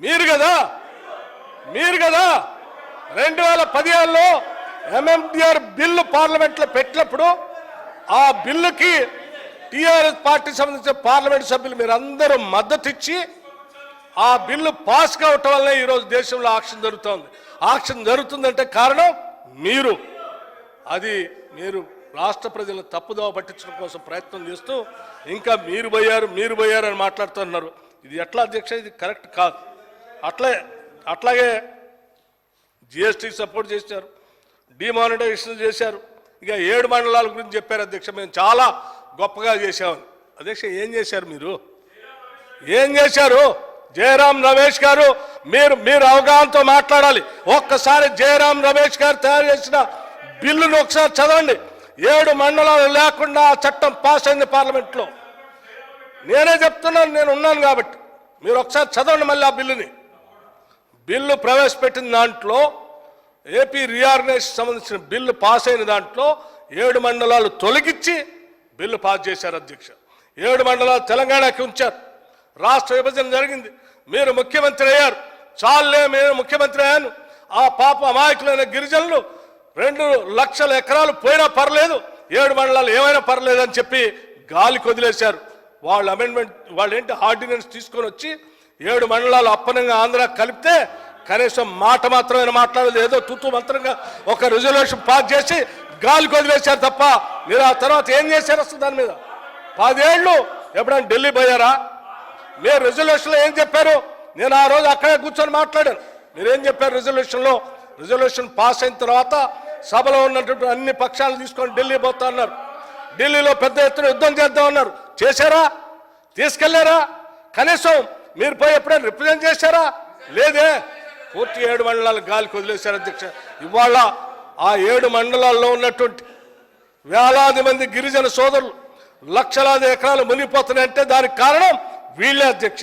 మీరు కదా 2015లో MMDR bill పార్లమెంట్లో పెట్టినప్పుడు ఆ బిల్లుకి టీఆర్ఎస్ పార్టీ సంబంధించిన పార్లమెంట్ సభ్యులు మీరందరూ మద్దతు ఇచ్చి ఆ బిల్లు పాస్ కావటం వల్ల ఈరోజు దేశంలో ఆక్షన్ జరుగుతోంది. ఆక్షన్ జరుగుతుందంటే కారణం మీరు. మీరు రాష్ట్ర ప్రజలను తప్పుదోవ పట్టించడం కోసం ప్రయత్నం చేస్తూ ఇంకా మీరు పోయారు అని మాట్లాడుతున్నారు. ఇది ఎట్లా అధ్యక్ష? ఇది కరెక్ట్ కాదు. అట్లాగే జిఎస్టీకి సపోర్ట్ చేశారు, డిమానిటైజేషన్ చేశారు, ఇక 7 మండలాల గురించి చెప్పారు అధ్యక్ష. మేము చాలా గొప్పగా చేశామని. అధ్యక్ష ఏం చేశారు మీరు? ఏం చేశారు? జయరాం రమేష్ గారు మీరు అవగాహనతో మాట్లాడాలి. ఒక్కసారి జయరాం రమేష్ గారు తయారు చేసిన బిల్లును ఒకసారి చదవండి. 7 మండలాలు లేకుండా ఆ చట్టం పాస్ అయింది పార్లమెంట్లో. నేనే చెప్తున్నాను, నేను ఉన్నాను కాబట్టి. మీరు ఒకసారి చదవండి మళ్ళీ ఆ బిల్లు ప్రవేశపెట్టిన దాంట్లో ఏపీ రీఆర్గనైజేషన్ సంబంధించిన బిల్లు పాస్ అయిన దాంట్లో 7 మండలాలు తొలగించి బిల్లు పాస్ చేశారు అధ్యక్ష. 7 మండలాలు తెలంగాణకి ఉంచారు. రాష్ట్ర విభజన జరిగింది, మీరు ముఖ్యమంత్రి అయ్యారు. చాలే నేను ముఖ్యమంత్రి అయ్యాను, ఆ పాప అమాయకులైన గిరిజనులు 2 లక్షల ఎకరాలు పోయినా పర్లేదు, 7 మండలాలు ఏమైనా పర్లేదు అని చెప్పి గాలికి వదిలేశారు. వాళ్ళు ఏంటి ఆర్డినెన్స్ తీసుకొని వచ్చి 7 మండలాలు అప్పనంగా ఆంధ్ర కలిపితే కనీసం మాట మాత్రమే మాట్లాడలేదు. ఏదో తూతూ మంత్రంగా ఒక రిజల్యూషన్ పాస్ చేసి గాలికి వదిలేశారు తప్ప మీరు ఆ తర్వాత ఏం చేశారు అసలు దాని మీద? 10 ఏళ్ళు ఎప్పుడైనా ఢిల్లీ పోయారా? మీరు రిజల్యూషన్లో ఏం చెప్పారు? నేను ఆ రోజు అక్కడే కూర్చొని మాట్లాడాను. మీరేం చెప్పారు రిజల్యూషన్లో? రిజల్యూషన్ పాస్ అయిన తర్వాత సభలో ఉన్నటువంటి అన్ని పక్షాలు తీసుకొని ఢిల్లీ పోతా అన్నారు. ఢిల్లీలో పెద్ద ఎత్తున యుద్ధం చేద్దాం అన్నారు. చేశారా? తీసుకెళ్లారా? కనీసం మీరు పోయి ఎప్పుడైనా రిప్రజెంట్ చేశారా? లేదే. పూర్తి 7 మండలాలు గాలికి వదిలేశారు అధ్యక్ష. ఇవాళ ఆ 7 మండలాల్లో ఉన్నటువంటి వేలాది మంది గిరిజన సోదరులు లక్షలాది ఎకరాలు మునిగిపోతున్నాయంటే దానికి కారణం వీళ్ళే అధ్యక్ష.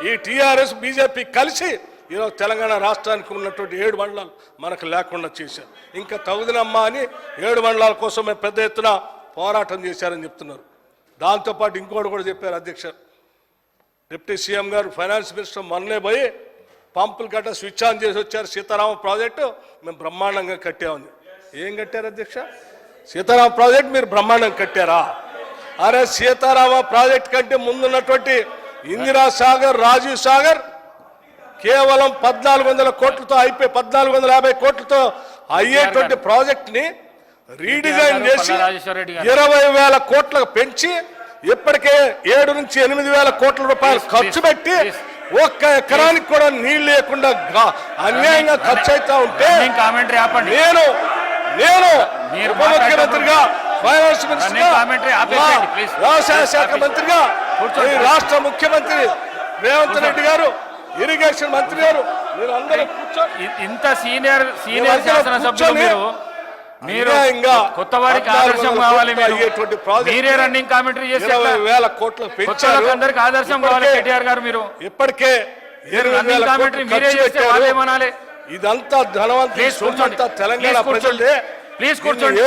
ఈ టీఆర్ఎస్ బీజేపీ కలిసి ఈరోజు తెలంగాణ రాష్ట్రానికి ఉన్నటువంటి 7 మండలాలు మనకు లేకుండా చేశారు. ఇంకా తగుదనమ్మా అని 7 మండలాల కోసం పెద్ద ఎత్తున పోరాటం చేశారని చెప్తున్నారు. దాంతోపాటు ఇంకోటి కూడా చెప్పారు అధ్యక్ష. డిప్యూటీ సీఎం గారు ఫైనాన్స్ మినిస్టర్ మొన్నే పోయి పంపులు గట్ట స్విచ్ ఆన్ చేసి వచ్చారు. సీతారామ ప్రాజెక్టు మేము బ్రహ్మాండంగా కట్టామని. ఏం కట్టారు అధ్యక్ష? సీతారామ ప్రాజెక్ట్ మీరు బ్రహ్మాండంగా కట్టారా? అరే సీతారామ ప్రాజెక్ట్ కంటే ముందున్నటువంటి ఇందిరా సాగర్, రాజీవ్ సాగర్ కేవలం 1400 కోట్లతో అయిపోయి 1450 కోట్లతో అయ్యేటువంటి ప్రాజెక్ట్ ని రీడిజైన్ చేసి 20,000 కోట్లకు పెంచి ఇప్పటికే 7 నుంచి 8,000 కోట్ల రూపాయలు ఖర్చు పెట్టి ఒక్క ఎకరానికి కూడా నీళ్లు లేకుండా అన్యాయంగా ఖర్చు అవుతా ఉంటే నేను ఉప ముఖ్యమంత్రిగా, ఫైనాన్స్ మినిస్టర్గా, వ్యవసాయ శాఖ మంత్రిగా, రాష్ట్ర ముఖ్యమంత్రి రేవంత్ రెడ్డి గారు, ఇరిగేషన్ మంత్రి గారు, మీరు అందరూ ఇంత సీనియర్ శాసనసభ్యులు మీరు కొత్త వారికి ఆదర్శం కావాలి. మీరే రన్నింగ్ కామెంటరీ చేసి 20,000 కోట్లు పెంచారు. అందరికి ఆదర్శం కావాలి కేటీఆర్ గారు. మీరు ఇప్పటికే 20,000 కామెంటరీ మీరే చేస్తే వాళ్ళేమనాలి? ఇదంతా ధనవంతులు తెలంగాణ ప్రజలే. ప్లీజ్ కూర్చోండి.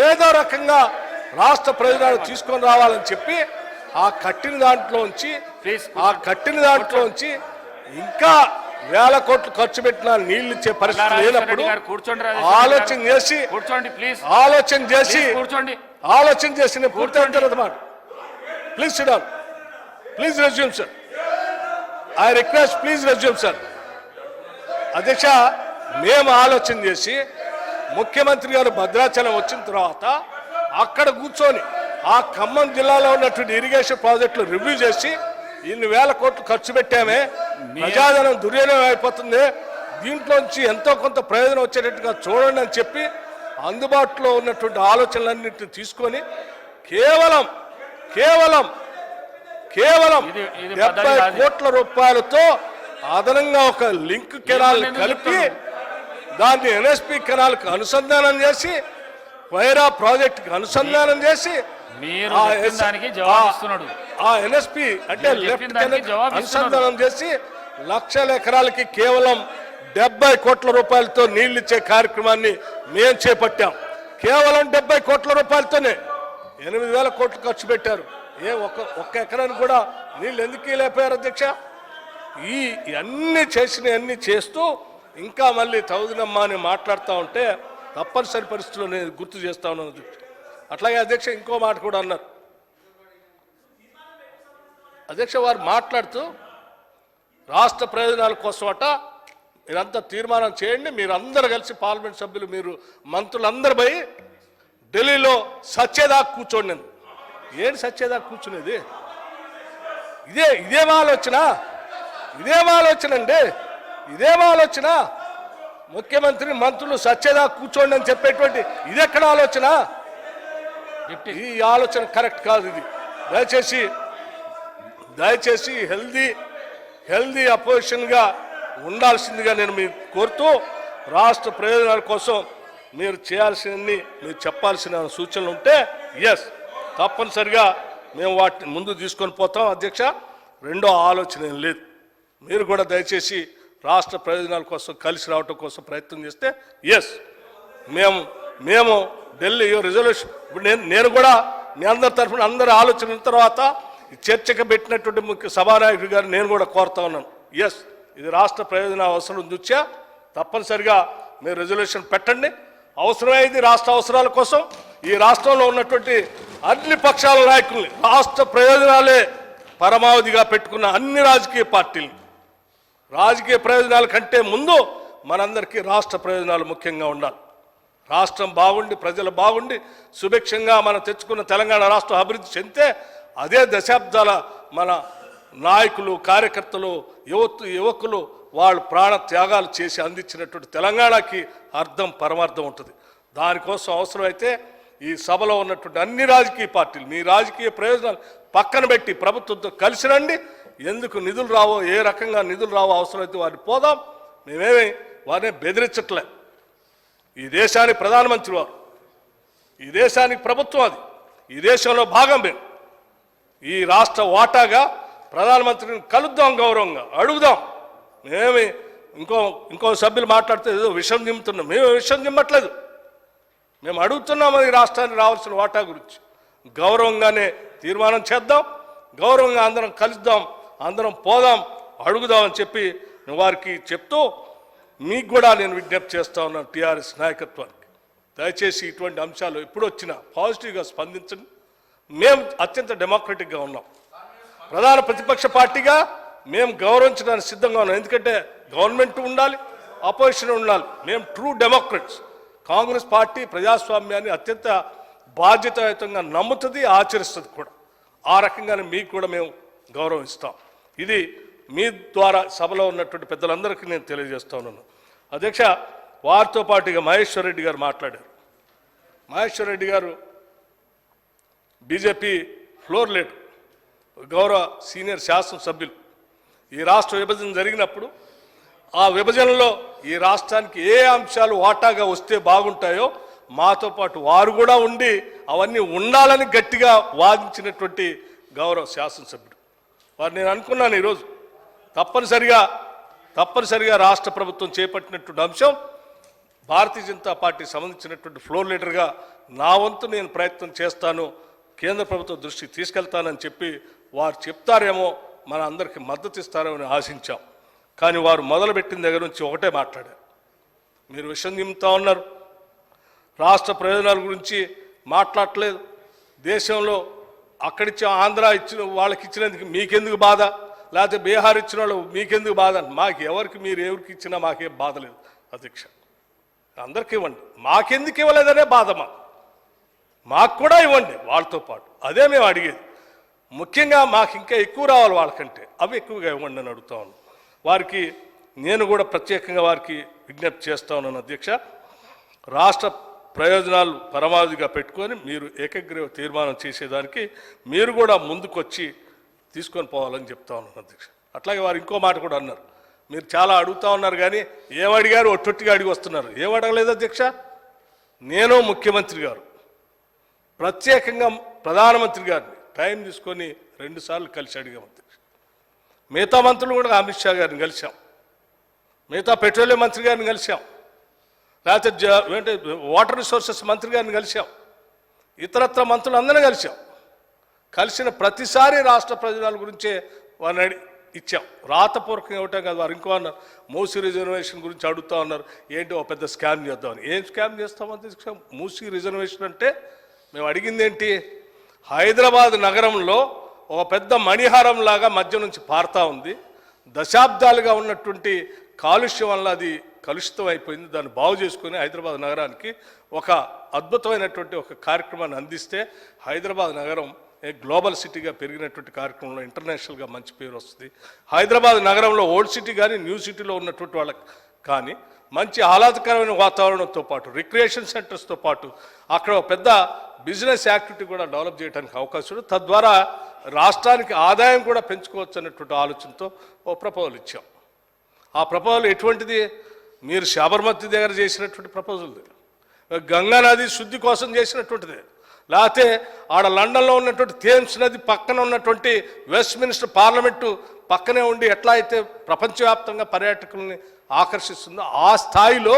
ఏదో రకంగా రాష్ట్ర ప్రయోజనాలు తీసుకొని రావాలని చెప్పి ఆ కట్టిన దాంట్లోంచి ఇంకా 1,000 కోట్లు ఖర్చు పెట్టినా నీళ్లు ఇచ్చే పరిస్థితి లేనప్పుడు ఆలోచన చేసి నేను పూర్తి అవుతారన్నమాట. Please sit down. Please resume sir. I request please resume sir. అధ్యక్ష, మేము ఆలోచన చేసి ముఖ్యమంత్రి గారు భద్రాచలం వచ్చిన తర్వాత అక్కడ కూర్చొని ఆ ఖమ్మం జిల్లాలో ఉన్నటువంటి ఇరిగేషన్ ప్రాజెక్టులు రివ్యూ చేసి 1,000 కోట్లు ఖర్చు పెట్టామే, ప్రజాధనం దుర్వినియోగం అయిపోతుంది, దీంట్లోంచి ఎంతో కొంత ప్రయోజనం వచ్చేటట్టుగా చూడండి అని చెప్పి అందుబాటులో ఉన్నటువంటి ఆలోచనలన్నింటినీ తీసుకొని కేవలం 70 కోట్ల రూపాయలతో అదనంగా ఒక లింక్ కెనాల్ కలిపి దాన్ని ఎన్ఎస్పి కెనాల్కి అనుసంధానం చేసి వైరా ప్రాజెక్టుకి అనుసంధానం చేసి ఆ ఎన్ఎస్పి అంటే లెఫ్ట్ అనుసంధానం చేసి లక్షల ఎకరాలకి కేవలం 70 కోట్ల రూపాయలతో నీళ్లు ఇచ్చే కార్యక్రమాన్ని మేము చేపట్టాం. కేవలం 70 కోట్ల రూపాయలతోనే 8,000 కోట్లు ఖర్చు పెట్టారు. ఒక్క ఎకరానికి కూడా నీళ్ళు ఎందుకు లేపారు అధ్యక్ష? అన్నీ చేసినవన్నీ చేస్తూ ఇంకా మళ్ళీ తౌదినమ్మ అని మాట్లాడుతూ ఉంటే తప్పనిసరి పరిస్థితుల్లో నేను గుర్తు చేస్తా ఉన్నాను అధ్యక్ష. అట్లాగే అధ్యక్ష ఇంకో మాట కూడా అన్నారు అధ్యక్ష. వారు మాట్లాడుతూ రాష్ట్ర ప్రయోజనాల కోసం అట మీరంతా తీర్మానం చేయండి, మీరందరూ కలిసి పార్లమెంట్ సభ్యులు మీరు మంత్రులందరూ పోయి ఢిల్లీలో సచ్చేదాకా కూర్చోండి. ఏంటి సచ్చేదాకా కూర్చునేది? ఇదేం ఆలోచన అండి? ఇదేం ఆలోచన? ముఖ్యమంత్రి మంత్రులు సచ్చేదాకా కూర్చోండి అని చెప్పేటువంటి ఇదెక్కడ ఆలోచన? ఈ ఆలోచన కరెక్ట్ కాదు. ఇది దయచేసి హెల్దీ అపోజిషన్గా ఉండాల్సిందిగా నేను మీరు కోరుతూ రాష్ట్ర ప్రయోజనాల కోసం మీరు చేయాల్సినన్ని మీరు చెప్పాల్సిన సూచనలు ఉంటే తప్పనిసరిగా మేము వాటిని ముందు తీసుకొని పోతాం అధ్యక్ష. రెండో ఆలోచన ఏం లేదు. మీరు కూడా దయచేసి రాష్ట్ర ప్రయోజనాల కోసం కలిసి రావటం కోసం ప్రయత్నం చేస్తే మేము ఢిల్లీ రిజల్యూషన్ ఇప్పుడు నేను కూడా మీ అందరి తరఫున అందరి ఆలోచన తర్వాత చర్చకు పెట్టినటువంటి ముఖ్య సభానాయకుడు గారు నేను కూడా కోరుతా ఉన్నాను. ఇది రాష్ట్ర ప్రయోజన అవసరం చూచా తప్పనిసరిగా మీరు రిజల్యూషన్ పెట్టండి. అవసరమైంది రాష్ట్ర అవసరాల కోసం ఈ రాష్ట్రంలో ఉన్నటువంటి అన్ని పక్షాల నాయకుల్ని రాష్ట్ర ప్రయోజనాలే పరమావధిగా పెట్టుకున్న అన్ని రాజకీయ పార్టీలు రాజకీయ ప్రయోజనాల కంటే ముందు మనందరికీ రాష్ట్ర ప్రయోజనాలు ముఖ్యంగా ఉండాలి. రాష్ట్రం బాగుండి ప్రజలు బాగుండి సుభిక్షంగా మనం తెచ్చుకున్న తెలంగాణ రాష్ట్రం అభివృద్ధి చెందితే అదే దశాబ్దాల మన నాయకులు కార్యకర్తలు యువకులు వాళ్ళు ప్రాణ త్యాగాలు చేసి అందించినటువంటి తెలంగాణకి అర్థం పరమార్థం ఉంటుంది. దానికోసం అవసరమైతే ఈ సభలో ఉన్నటువంటి అన్ని రాజకీయ పార్టీలు మీ రాజకీయ ప్రయోజనాలు పక్కన పెట్టి ప్రభుత్వంతో కలిసి రండి. ఎందుకు నిధులు రావో ఏ రకంగా నిధులు రావో అవసరమైతే వారిని పోదాం. మేమేమి వారిని బెదిరించట్లే. ఈ దేశానికి ప్రధానమంత్రి వారు, ఈ దేశానికి ప్రభుత్వం, అది ఈ దేశంలో భాగం మేము. ఈ రాష్ట్ర వాటాగా ప్రధానమంత్రిని కలుద్దాం, గౌరవంగా అడుగుదాం. మేమేమి ఇంకో సభ్యులు మాట్లాడితే ఏదో విషం నింపుతున్నాం. మేము విషం నిమ్మట్లేదు. మేము అడుగుతున్నాం ఈ రాష్ట్రానికి రావాల్సిన వాటా గురించి. గౌరవంగానే తీర్మానం చేద్దాం, గౌరవంగా అందరం కలుద్దాం, అందరం పోదాం, అడుగుదామని చెప్పి వారికి చెప్తూ మీకు కూడా నేను విజ్ఞప్తి చేస్తా ఉన్నాను టీఆర్ఎస్ నాయకత్వానికి. దయచేసి ఇటువంటి అంశాలు ఎప్పుడు వచ్చినా పాజిటివ్గా స్పందించండి. మేము అత్యంత డెమోక్రటిక్గా ఉన్నాం. ప్రధాన ప్రతిపక్ష పార్టీగా మేము గౌరవించడానికి సిద్ధంగా ఉన్నాం. ఎందుకంటే గవర్నమెంట్ ఉండాలి, అపోజిషన్ ఉండాలి. మేము ట్రూ డెమోక్రట్స్. కాంగ్రెస్ పార్టీ ప్రజాస్వామ్యాన్ని అత్యంత బాధ్యతాయుతంగా నమ్ముతుంది, ఆచరిస్తుంది కూడా. ఆ రకంగానే మీకు కూడా మేము గౌరవం ఇస్తాం. ఇది మీ ద్వారా సభలో ఉన్నటువంటి పెద్దలందరికీ నేను తెలియజేస్తా ఉన్నాను అధ్యక్ష. వారితో పాటుగా మహేశ్వర్ రెడ్డి గారు మాట్లాడారు. మహేశ్వర్ రెడ్డి గారు బీజేపీ ఫ్లోర్ లీడర్, గౌరవ సీనియర్ శాసనసభ్యులు. ఈ రాష్ట్ర విభజన జరిగినప్పుడు ఆ విభజనలో ఈ రాష్ట్రానికి ఏ అంశాలు వాటాగా వస్తే బాగుంటాయో మాతో పాటు వారు కూడా ఉండి అవన్నీ ఉండాలని గట్టిగా వాదించినటువంటి గౌరవ శాసనసభ్యుడు వారు. నేను అనుకున్నాను ఈరోజు తప్పనిసరిగా రాష్ట్ర ప్రభుత్వం చేపట్టినటువంటి అంశం భారతీయ జనతా పార్టీ సంబంధించినటువంటి ఫ్లోర్ లీడర్గా నా వంతు నేను ప్రయత్నం చేస్తాను, కేంద్ర ప్రభుత్వం దృష్టికి తీసుకెళ్తానని చెప్పి వారు చెప్తారేమో, మన అందరికీ మద్దతు ఇస్తారేమని ఆశించాం. కానీ వారు మొదలుపెట్టిన దగ్గర నుంచి ఒకటే మాట్లాడారు. మీరు విషయం నింపుతా ఉన్నారు, రాష్ట్ర ప్రయోజనాల గురించి మాట్లాడలేదు. దేశంలో అక్కడిచ్చి ఆంధ్ర ఇచ్చిన వాళ్ళకి ఇచ్చినందుకు మీకెందుకు బాధ, లేకపోతే బీహార్ ఇచ్చిన వాళ్ళు మీకెందుకు బాధ? మాకు మీరు ఎవరికి ఇచ్చినా మాకేం బాధ లేదు అధ్యక్ష. అందరికీ ఇవ్వండి, మాకెందుకు ఇవ్వలేదనే బాధ మాకు కూడా ఇవ్వండి వాళ్ళతో పాటు. అదే మేము అడిగేది. ముఖ్యంగా మాకు ఇంకా ఎక్కువ రావాలి వాళ్ళకంటే, అవి ఎక్కువగా ఇవ్వండి అని అడుగుతా ఉన్నాను. వారికి నేను కూడా ప్రత్యేకంగా వారికి విజ్ఞప్తి చేస్తా ఉన్నాను అధ్యక్ష. రాష్ట్ర ప్రయోజనాలు పరమావధిగా పెట్టుకొని మీరు ఏకగ్రీవ తీర్మానం చేసేదానికి మీరు కూడా ముందుకొచ్చి తీసుకొని పోవాలని చెప్తా ఉన్నాను అధ్యక్ష. అట్లాగే వారు ఇంకో మాట కూడా అన్నారు, మీరు చాలా అడుగుతూ ఉన్నారు కానీ ఏమడిగారు ఒట్టొట్టిగా అడిగి వస్తున్నారు. ఏమడగలేదు అధ్యక్ష. నేను ముఖ్యమంత్రి గారు ప్రత్యేకంగా ప్రధానమంత్రి గారిని టైం తీసుకొని 2 సార్లు కలిసి అడిగాం అధ్యక్ష. మిగతా మంత్రులు కూడా అమిత్ షా గారిని కలిసాం, మిగతా పెట్రోలియం మంత్రి గారిని కలిసాం, లేకపోతే వాటర్ రిసోర్సెస్ మంత్రి గారిని కలిసాం, ఇతరత్ర మంత్రులు అందరినీ కలిసాం. కలిసిన ప్రతిసారి రాష్ట్ర ప్రయోజనాల గురించే ఇచ్చాం. రాతపూర్వకంగా ఇవ్వటం కాదు. వారు ఇంకో అన్నారు మూసీ రిజర్వేషన్ గురించి అడుగుతా ఉన్నారు, ఏంటి ఒక పెద్ద స్కామ్ చేద్దామని. ఏం స్కామ్ చేస్తామని మూసీ రిజర్వేషన్ అంటే మేము అడిగింది ఏంటి, హైదరాబాద్ నగరంలో ఒక పెద్ద మణిహారం లాగా మధ్య నుంచి పారుతూ ఉంది. దశాబ్దాలుగా ఉన్నటువంటి కాలుష్యం వల్ల అది కలుషితం అయిపోయింది. దాన్ని బాగు చేసుకుని హైదరాబాద్ నగరానికి ఒక అద్భుతమైనటువంటి ఒక కార్యక్రమాన్ని అందిస్తే హైదరాబాద్ నగరం గ్లోబల్ సిటీగా పెరిగినటువంటి కార్యక్రమంలో ఇంటర్నేషనల్గా మంచి పేరు వస్తుంది. హైదరాబాద్ నగరంలో ఓల్డ్ సిటీ కానీ న్యూ సిటీలో ఉన్నటువంటి వాళ్ళకి కానీ మంచి ఆహ్లాదకరమైన వాతావరణంతో పాటు రిక్రియేషన్ సెంటర్స్తో పాటు అక్కడ ఒక పెద్ద బిజినెస్ యాక్టివిటీ కూడా డెవలప్ చేయడానికి అవకాశం ఉంది. తద్వారా రాష్ట్రానికి ఆదాయం కూడా పెంచుకోవచ్చు అన్నటువంటి ఆలోచనతో ఓ ప్రపోజల్ ఇచ్చాం. ఆ ప్రపోజల్ ఎటువంటిది, మీరు శబర్మతి దగ్గర చేసినటువంటి ప్రపోజల్, గంగా నది శుద్ధి కోసం చేసినటువంటిది, లేకపోతే ఆడ లండన్లో ఉన్నటువంటి థేమ్స్ నది పక్కన ఉన్నటువంటి వెస్ట్ మినిస్టర్ పార్లమెంటు పక్కనే ఉండి ఎట్లా అయితే ప్రపంచవ్యాప్తంగా పర్యాటకుల్ని ఆకర్షిస్తుందో ఆ స్థాయిలో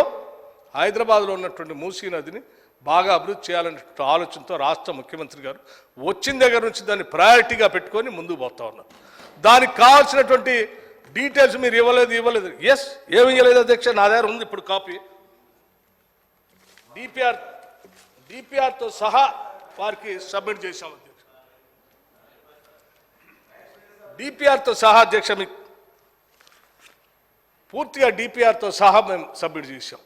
హైదరాబాద్లో ఉన్నటువంటి మూసీ నదిని బాగా అభివృద్ధి చేయాలనేటువంటి ఆలోచనతో రాష్ట్ర ముఖ్యమంత్రి గారు వచ్చిన దగ్గర నుంచి దాన్ని ప్రయారిటీగా పెట్టుకొని ముందుకు పోతా ఉన్నారు. దానికి కావాల్సినటువంటి డీటెయిల్స్ మీరు ఇవ్వలేదు. ఎస్, ఏమి ఇవ్వలేదు అధ్యక్ష, నా దగ్గర ఉంది ఇప్పుడు కాపీ. డిపిఆర్తో సహా వారికి సబ్మిట్ చేశాం అధ్యక్ష. డిపిఆర్తో సహా అధ్యక్ష, మీకు పూర్తిగా డిపిఆర్తో సహా మేము సబ్మిట్ చేశాం.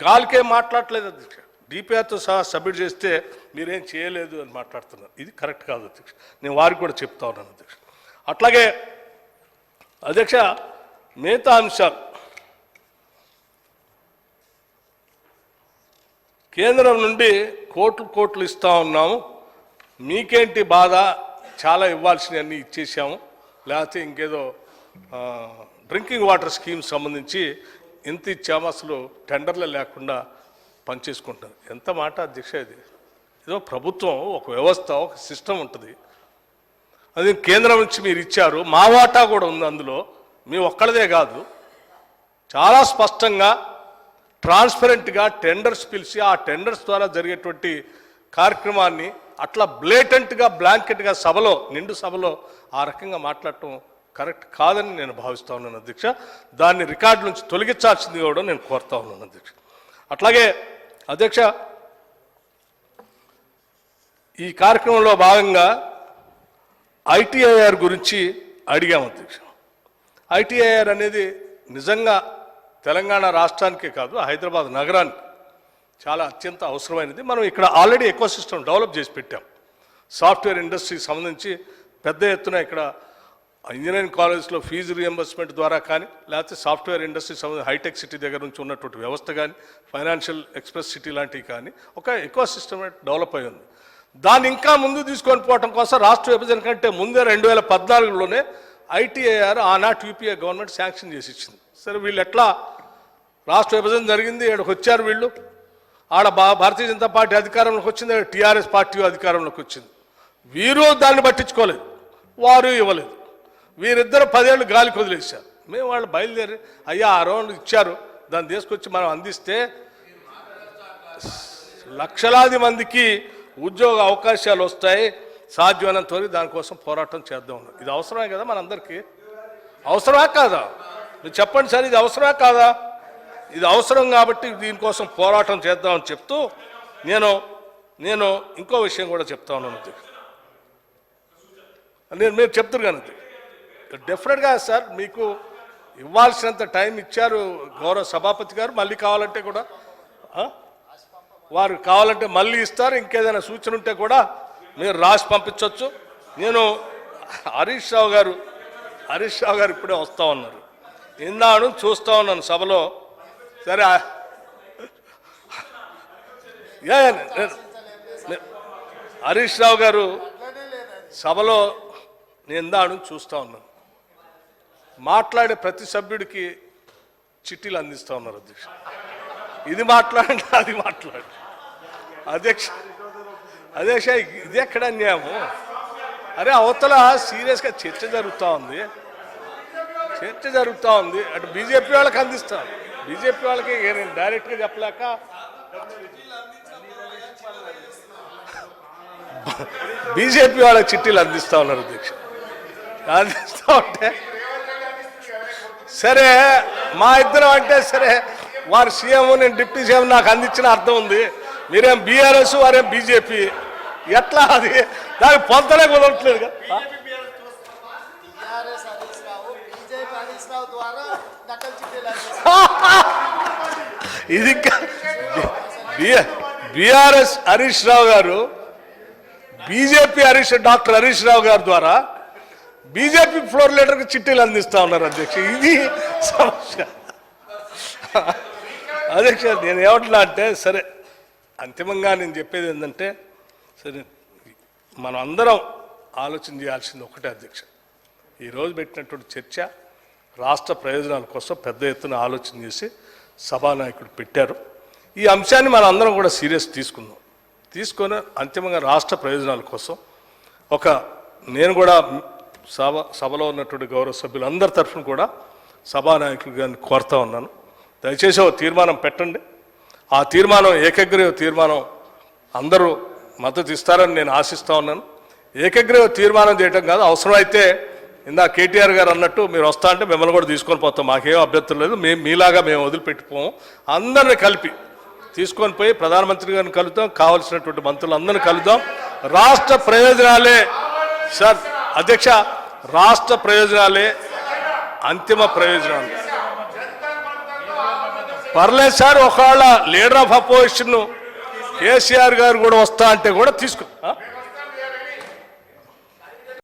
గాలికేం మాట్లాడలేదు అధ్యక్ష. డిపిఆర్తో సహా సబ్మిట్ చేస్తే మీరేం చేయలేదు అని మాట్లాడుతున్నారు. ఇది కరెక్ట్ కాదు అధ్యక్ష. నేను వారికి కూడా చెప్తా ఉన్నాను అధ్యక్ష. అట్లాగే అధ్యక్ష మిగతా అంశాలు, కేంద్రం నుండి కోట్లు ఇస్తూ ఉన్నాము, మీకేంటి బాధ, చాలా ఇవ్వాల్సినవన్నీ ఇచ్చేసాము, లేకపోతే ఇంకేదో డ్రింకింగ్ వాటర్ స్కీమ్ సంబంధించి ఎంత ఇచ్చాము, అసలు టెండర్లు లేకుండా పనిచేసుకుంటారు. ఎంత మాట అధ్యక్ష ఇది. ఏదో ప్రభుత్వం ఒక వ్యవస్థ, ఒక సిస్టమ్ ఉంటుంది. అది కేంద్రం నుంచి మీరు ఇచ్చారు, మా వాటా కూడా ఉంది అందులో, మీ ఒక్కళ్ళదే కాదు. చాలా స్పష్టంగా ట్రాన్స్పరెంట్గా టెండర్స్ పిలిచి ఆ టెండర్స్ ద్వారా జరిగేటువంటి కార్యక్రమాన్ని అట్లా బ్లేటెంట్గా బ్లాంకెట్గా సభలో, నిండు సభలో ఆ రకంగా మాట్లాడటం కరెక్ట్ కాదని నేను భావిస్తూ ఉన్నాను అధ్యక్ష. దాన్ని రికార్డు నుంచి తొలగించాల్సింది కూడా నేను కోరుతా ఉన్నాను అధ్యక్ష. అట్లాగే అధ్యక్ష, ఈ కార్యక్రమంలో భాగంగా ఐటీఐఆర్ గురించి అడిగాము అధ్యక్ష. ఐటీఐఆర్ అనేది నిజంగా తెలంగాణ రాష్ట్రానికే కాదు, హైదరాబాద్ నగరానికి చాలా అత్యంత అవసరమైనది. మనం ఇక్కడ ఆల్రెడీ ఎకో సిస్టమ్ డెవలప్ చేసి పెట్టాం. సాఫ్ట్వేర్ ఇండస్ట్రీకి సంబంధించి పెద్ద ఎత్తున ఇక్కడ ఇంజనీరింగ్ కాలేజ్లో ఫీజు రియంబర్స్మెంట్ ద్వారా కానీ, లేకపోతే సాఫ్ట్వేర్ ఇండస్ట్రీ సంబంధించి హైటెక్ సిటీ దగ్గర నుంచి ఉన్నటువంటి వ్యవస్థ కానీ, ఫైనాన్షియల్ ఎక్స్ప్రెస్ సిటీ లాంటివి కానీ ఒక ఎకో సిస్టమ్ డెవలప్ అయి ఉంది. దాన్ని ఇంకా ముందు తీసుకొని పోవడం కోసం రాష్ట్ర విభజన కంటే ముందే 2014లోనే ఐటీఐఆర్ ఆనాటి యూపీఏ గవర్నమెంట్ శాంక్షన్ చేసి ఇచ్చింది. సరే, వీళ్ళు ఎట్లా రాష్ట్ర విభజన జరిగింది, ఇక్కడికి వచ్చారు వీళ్ళు, ఆడ భారతీయ జనతా పార్టీ అధికారంలోకి వచ్చింది, టీఆర్ఎస్ పార్టీ అధికారంలోకి వచ్చింది. వీరు దాన్ని పట్టించుకోలేదు, వారు ఇవ్వలేదు. వీరిద్దరు 10 ఏళ్ళు గాలికి వదిలేశారు. మేము వాళ్ళు బయలుదేరి అయ్యా ఆ రౌండ్ ఇచ్చారు, దాన్ని తీసుకొచ్చి మనం అందిస్తే లక్షలాది మందికి ఉద్యోగ అవకాశాలు వస్తాయి, సాధ్యమైనంత వరకు దానికోసం పోరాటం చేద్దాం. ఇది అవసరమే కదా మనందరికీ? అవసరమా కాదా? మీరు చెప్పండి సార్, ఇది అవసరమా కాదా? ఇది అవసరం కాబట్టి దీనికోసం పోరాటం చేద్దామని చెప్తూ నేను ఇంకో విషయం కూడా చెప్తా ఉన్నాను. మీరు చెప్తారు కానీ డెఫినెట్గా సార్ మీకు ఇవ్వాల్సినంత టైం ఇచ్చారు గౌరవ సభాపతి గారు. మళ్ళీ కావాలంటే కూడా వారు కావాలంటే మళ్ళీ ఇస్తారు. ఇంకేదైనా సూచన ఉంటే కూడా మీరు రాసి పంపించవచ్చు. నేను హరీష్ రావు గారు ఇప్పుడే వస్తూ ఉన్నారు, విన్నాను, చూస్తూ ఉన్నాను సభలో. సరే, హరీష్ రావు గారు సభలో నేను చూస్తూ ఉన్నాను, మాట్లాడే ప్రతి సభ్యుడికి చిట్టీలు అందిస్తూ ఉన్నారు అధ్యక్ష. ఇది మాట్లాడండి, అది మాట్లాడు అధ్యక్ష. ఇది ఎక్కడ అన్యాయము? అరే అవతల సీరియస్గా చర్చ జరుగుతూ ఉంది. అటు బీజేపీ వాళ్ళకి అందిస్తాను, బీజేపీ వాళ్ళకి డైరెక్ట్గా చెప్పలేక బీజేపీ వాళ్ళకి చిట్టీలు అందిస్తూ ఉన్నారు అధ్యక్ష. అందిస్తా ఉంటే సరే మా ఇద్దరం అంటే సరే వారు సీఎం నేను డిప్యూటీ సీఎం నాకు అందించిన అర్థం ఉంది. మీరేం బీఆర్ఎస్ వారేం బీజేపీ, ఎట్లా అది దానికి పొందలే కుదరట్లేదు కదా. ఇది బీఆర్ఎస్ హరీష్ రావు గారు బీజేపీ డాక్టర్ హరీష్ రావు గారి ద్వారా బీజేపీ ఫ్లోర్ లీడర్కి చిట్టీలు అందిస్తా ఉన్నారు అధ్యక్ష. ఇది సమస్య. అధ్యక్ష నేను ఏమంటున్నా అంటే సరే అంతిమంగా నేను చెప్పేది ఏంటంటే సరే మనం అందరం ఆలోచన చేయాల్సింది ఒకటే అధ్యక్ష. ఈరోజు పెట్టినటువంటి చర్చ రాష్ట్ర ప్రయోజనాల కోసం పెద్ద ఎత్తున ఆలోచన చేసి సభానాయకుడు పెట్టారు. ఈ అంశాన్ని మనం అందరం కూడా సీరియస్ తీసుకొని అంతిమంగా రాష్ట్ర ప్రయోజనాల కోసం నేను కూడా సభలో ఉన్నటువంటి గౌరవ సభ్యులందరి తరఫున కూడా సభానాయకులు గారిని కోరుతా ఉన్నాను, దయచేసి ఒక తీర్మానం పెట్టండి. ఆ తీర్మానం ఏకగ్రీవ తీర్మానం అందరూ మద్దతు ఇస్తారని నేను ఆశిస్తూ ఉన్నాను. ఏకగ్రీవ తీర్మానం చేయటం కాదు, అవసరమైతే ఇందా కేటీఆర్ గారు అన్నట్టు మీరు వస్తా అంటే మిమ్మల్ని కూడా తీసుకొని పోతాం, మాకేం అభ్యంతరం లేదు. మీలాగా మేము వదిలిపెట్టిపోము, అందరిని కలిపి తీసుకొని పోయి ప్రధానమంత్రి గారిని కలుద్దాం, కావలసినటువంటి మంత్రులు అందరిని కలుద్దాం. రాష్ట్ర ప్రయోజనాలే సార్ అధ్యక్ష, రాష్ట్ర ప్రయోజనాలే అంతిమ ప్రయోజనాలు. పర్లేదు సార్, ఒకవేళ లీడర్ ఆఫ్ అపోజిషన్ కేసీఆర్ గారు కూడా వస్తా అంటే కూడా తీసుకో